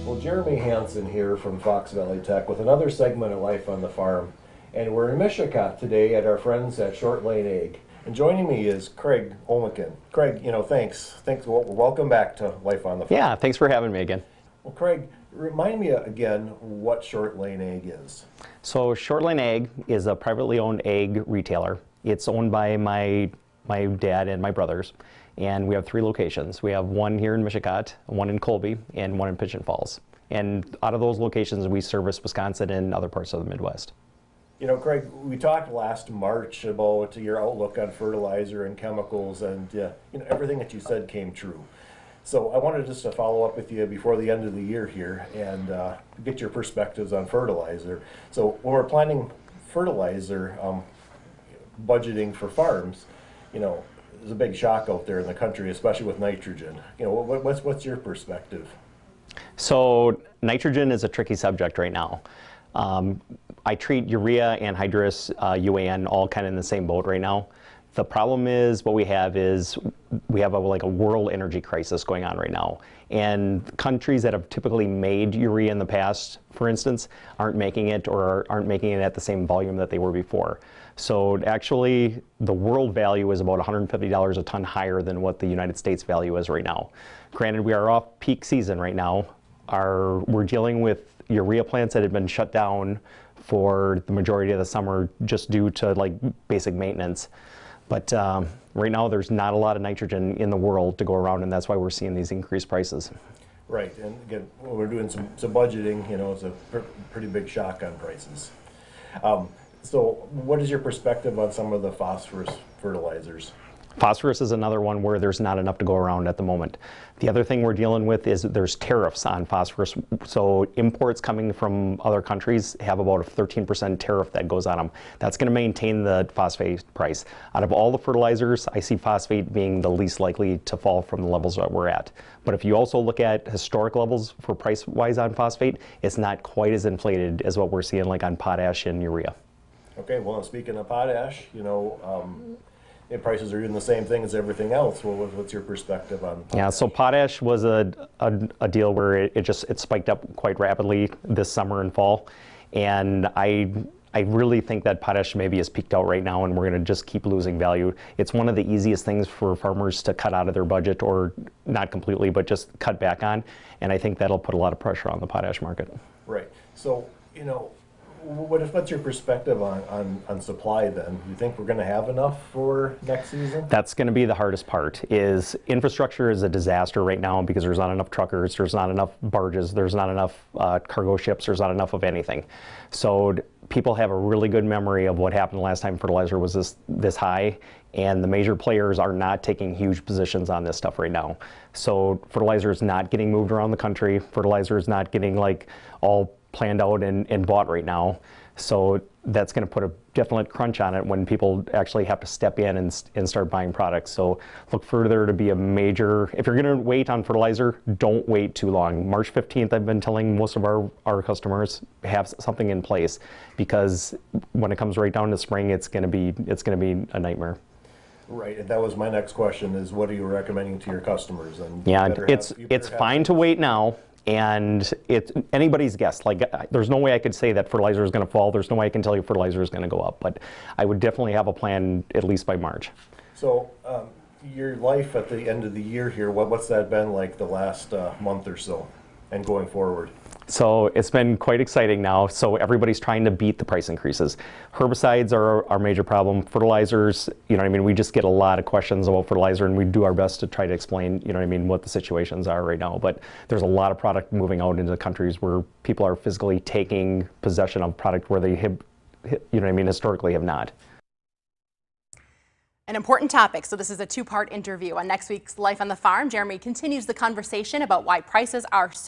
Well, Jeremy Hansen here from Fox Valley Tech with another segment of Life on the Farm. And we're in Mishicot today at our friends at Short Lane Ag. And joining me is Craig Olnican. Craig, thanks. Welcome back to Life on the Farm. Yeah, thanks for having me again. Well, Craig, remind me again what Short Lane Ag is. So Short Lane Ag is a privately owned ag retailer. It's owned by my dad and my brothers. And we have 3 locations. We have one here in Mishicot, one in Colby, and one in Pigeon Falls. And out of those locations, we service Wisconsin and other parts of the Midwest. Craig, we talked last March about your outlook on fertilizer and chemicals, and everything that you said came true. So I wanted just to follow up with you before the end of the year here and get your perspectives on fertilizer. So when we're planning fertilizer budgeting for farms, there's a big shock out there in the country, especially with nitrogen. What's your perspective? So nitrogen is a tricky subject right now. I treat urea, anhydrous, UAN all kind of in the same boat right now. The problem is we have a world energy crisis going on right now. And countries that have typically made urea in the past, for instance, aren't making it or aren't making it at the same volume that they were before. So actually, the world value is about $150 a ton higher than what the United States value is right now. Granted, we are off peak season right now. We're dealing with urea plants that have been shut down for the majority of the summer just due to basic maintenance. But right now, there's not a lot of nitrogen in the world to go around, and that's why we're seeing these increased prices. Right, and again, when we're doing some budgeting, it's a pretty big shock on prices. So what is your perspective on some of the phosphorus fertilizers? Phosphorus is another one where there's not enough to go around at the moment. The other thing we're dealing with is there's tariffs on phosphorus. So imports coming from other countries have about a 13% tariff that goes on them. That's going to maintain the phosphate price. Out of all the fertilizers, I see phosphate being the least likely to fall from the levels that we're at. But if you also look at historic levels for price-wise on phosphate, it's not quite as inflated as what we're seeing on potash and urea. Okay, well, speaking of potash, prices are doing the same thing as everything else. Well, what's your perspective on potash? Yeah, so potash was a deal where it spiked up quite rapidly this summer and fall, and I really think that potash maybe has peaked out right now, and we're going to just keep losing value. It's one of the easiest things for farmers to cut out of their budget, or not completely, but just cut back on, and I think that'll put a lot of pressure on the potash market. Right. So what's your perspective on supply then? Do you think we're going to have enough for next season? That's going to be the hardest part. Is infrastructure is a disaster right now because there's not enough truckers, there's not enough barges, there's not enough cargo ships, there's not enough of anything. So people have a really good memory of what happened last time fertilizer was this high, and the major players are not taking huge positions on this stuff right now. So fertilizer is not getting moved around the country. Fertilizer is not getting all planned out and bought right now. So that's going to put a definite crunch on it when people actually have to step in and start buying products. So look for there to be a major, if you're going to wait on fertilizer, don't wait too long. March 15th, I've been telling most of our customers have something in place, because when it comes right down to spring, it's going to be a nightmare. Right, and that was my next question: is what are you recommending to your customers? And yeah, it's fine to wait now. And it's anybody's guess. There's no way I could say that fertilizer is going to fall. There's no way I can tell you fertilizer is going to go up. But I would definitely have a plan at least by March. So your life at the end of the year here, what's that been like the last month or so and going forward? So it's been quite exciting now. So everybody's trying to beat the price increases. Herbicides are our major problem. Fertilizers, we just get a lot of questions about fertilizer, and we do our best to try to explain, what the situations are right now. But there's a lot of product moving out into countries where people are physically taking possession of product where they have, historically have not. An important topic, so this is a 2-part interview. On next week's Life on the Farm, Jeremy continues the conversation about why prices are so